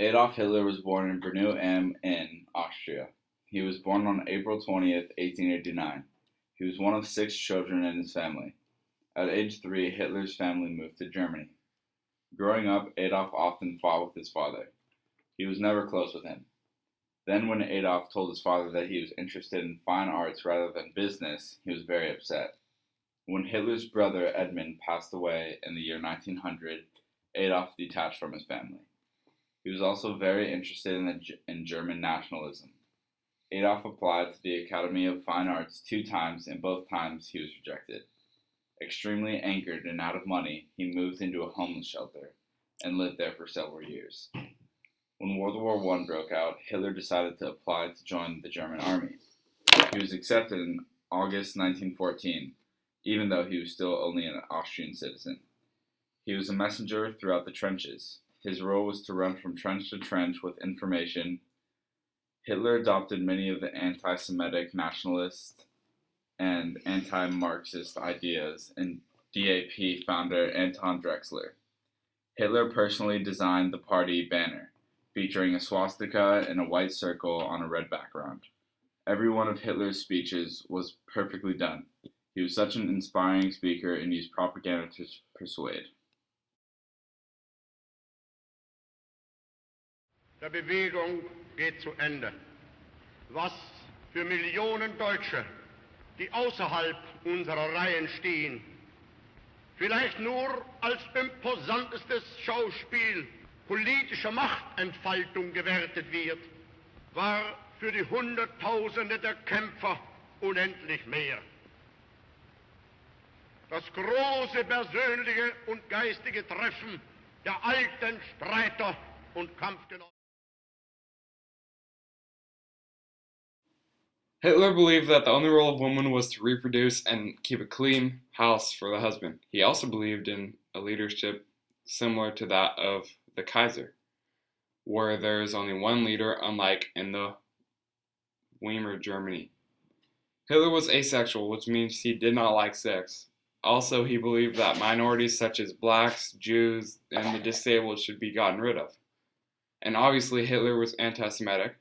Adolf Hitler was born in Brno am Inn, Austria. He was born on April 20th, 1889. He was one of six children in his family. At age 3, Hitler's family moved to Germany. Growing up, Adolf often fought with his father. He was never close with him. Then, when Adolf told his father that he was interested in fine arts rather than business, he was very upset. When Hitler's brother Edmund passed away in the year 1900, Adolf detached from his family. He was also very interested in German nationalism. Adolf applied to the Academy of Fine Arts 2 times, and both times he was rejected. Extremely angered and out of money, he moved into a homeless shelter and lived there for several years. When World War I broke out, Hitler decided to apply to join the German army. He was accepted in August 1914, even though he was still only an Austrian citizen. He was a messenger throughout the trenches. His role was to run from trench to trench with information. Hitler adopted many of the anti-Semitic, nationalist, and anti-Marxist ideas in DAP founder Anton Drexler. Hitler personally designed the party banner, featuring a swastika and a white circle on a red background. Every one of Hitler's speeches was perfectly done. He was such an inspiring speaker and used propaganda to persuade. Der Bewegung geht zu Ende. Was für Millionen Deutsche, die außerhalb unserer Reihen stehen, vielleicht nur als imposantestes Schauspiel politischer Machtentfaltung gewertet wird, war für die Hunderttausende der Kämpfer unendlich mehr. Das große persönliche und geistige Treffen der alten Streiter und Kampfgenossen. Hitler believed that the only role of women was to reproduce and keep a clean house for the husband. He also believed in a leadership similar to that of the Kaiser, where there is only one leader, unlike in the Weimar Germany. Hitler was asexual, which means he did not like sex. Also, he believed that minorities such as blacks, Jews, and the disabled should be gotten rid of. And obviously, Hitler was anti-Semitic.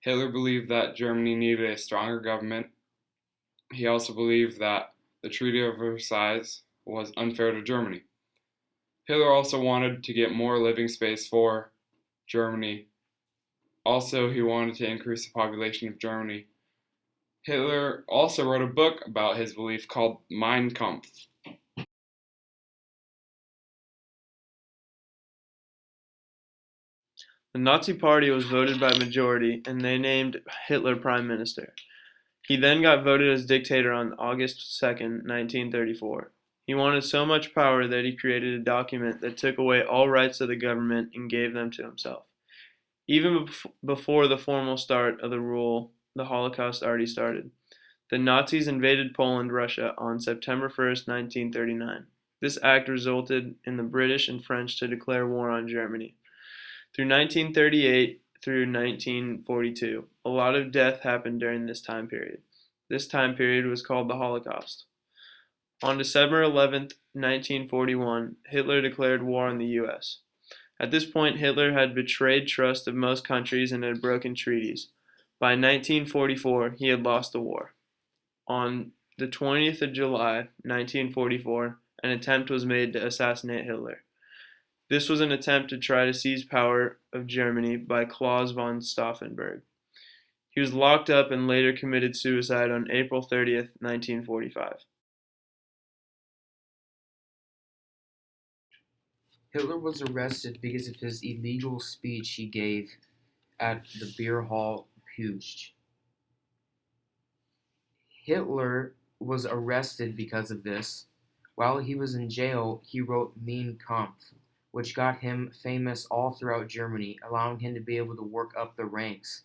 Hitler believed that Germany needed a stronger government. He also believed that the Treaty of Versailles was unfair to Germany. Hitler also wanted to get more living space for Germany. Also, he wanted to increase the population of Germany. Hitler also wrote a book about his belief called Mein Kampf. The Nazi Party was voted by majority, and they named Hitler prime minister. He then got voted as dictator on August 2nd, 1934. He wanted so much power that he created a document that took away all rights of the government and gave them to himself. Even before the formal start of the rule, the Holocaust already started. The Nazis invaded Poland, Russia on September 1st, 1939. This act resulted in the British and French to declare war on Germany. Through 1938 through 1942, a lot of death happened during this time period. This time period was called the Holocaust. On December 11th, 1941, Hitler declared war on the U.S. At this point, Hitler had betrayed trust of most countries and had broken treaties. By 1944, he had lost the war. On the 20th of July, 1944, an attempt was made to assassinate Hitler. This was an attempt to try to seize power of Germany by Claus von Stauffenberg. He was locked up and later committed suicide on April 30th, 1945. Hitler was arrested because of his illegal speech he gave at the beer hall Puig. Hitler was arrested because of this. While he was in jail, he wrote Mein Kampf, which got him famous all throughout Germany, allowing him to be able to work up the ranks.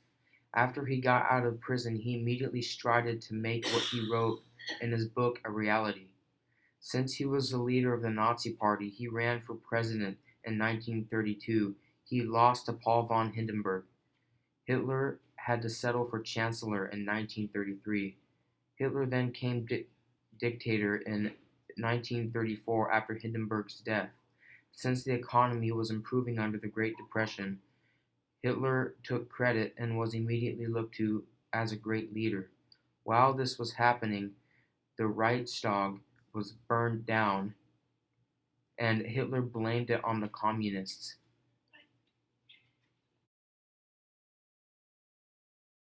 After he got out of prison, he immediately strived to make what he wrote in his book a reality. Since he was the leader of the Nazi Party, he ran for president in 1932. He lost to Paul von Hindenburg. Hitler had to settle for chancellor in 1933. Hitler then became dictator in 1934 after Hindenburg's death. Since the economy was improving under the Great Depression, Hitler took credit and was immediately looked to as a great leader. While this was happening, the Reichstag was burned down, and Hitler blamed it on the communists.